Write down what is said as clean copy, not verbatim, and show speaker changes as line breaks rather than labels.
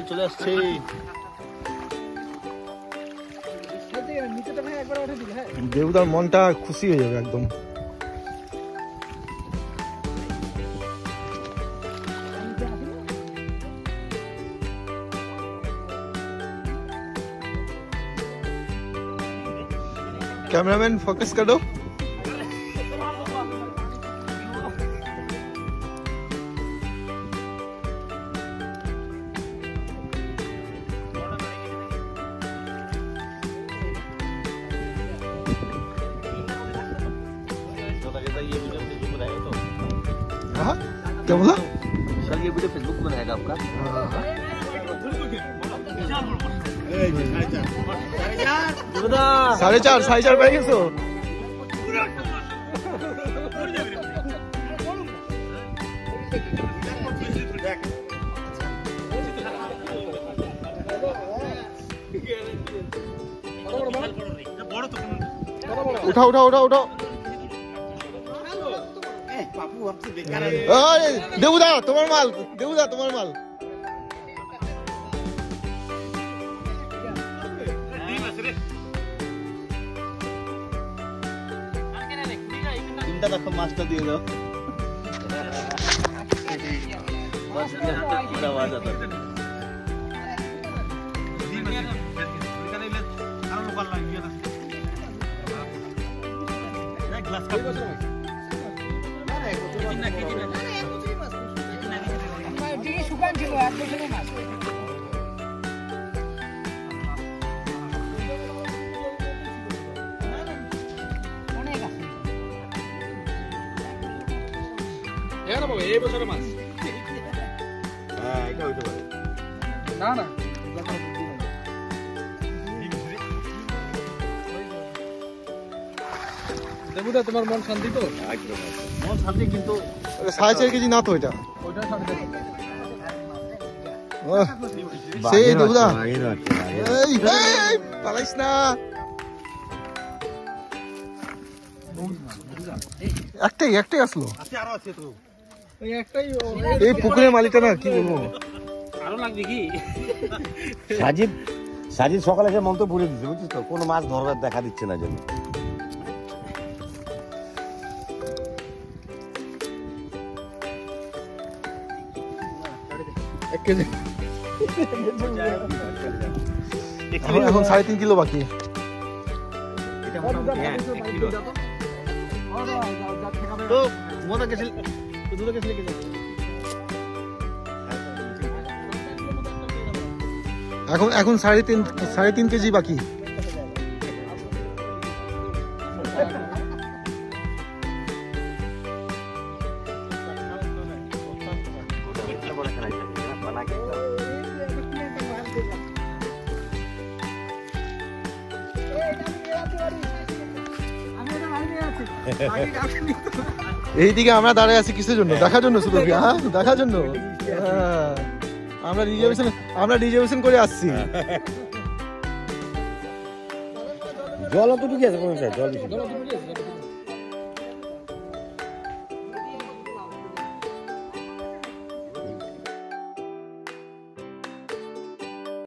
চলে আসছে।
দেবুদার মনটা খুশি হয়ে যাবে একদম। कैमरामैन फोकस कर दो। हाँ क्या बोला?
सर ये वीडियो फेसबुक में रहेगा आपका?
4.5 पे गए। उठाओ उठाओ उठाओ उठाओ। देवुदा तुम्हार माल, देवुदा तुम्हार माल।
देखो मास्टर दिए दो बस पूरा आवाज आता है।
এই বছরের মাছ
এটা হইতে পারে
না না। দেবুদা তোমার মন শান্তি তো?
মন শান্তি, কিন্তু
4.5 কেজি না তো এটা।
ওইটা 4.5
সেই দেবুদা এই পালাইস না। একটাই আসলো।
আরো আছে তো
ওই একটাই।
এই পুকুরের মালিকটা না কি বলবো,
আরো লাগবে কি?
সাজিদ সকালে এসে মন্তব্য বলে দিচ্ছে, বুঝছিস তো, কোনো মাছ ধরবার দেখা দিচ্ছে না জন্য।
এখন 3.5 কিলো বাকি।
এটা মোটামুটি 1 কিলো তো মোটা কেসে দুটো কেসে লেগে যাবে।
এখন 3.5 কেজি বাকি। এইদিকে আমরা দাঁড়িয়ে আছি কিসের জন্য? দেখার জন্য শুধু। হ্যাঁ দেখার জন্য। আমরা রিজার্ভেশন করে আসছি।
জল অতটুকু আছে, জল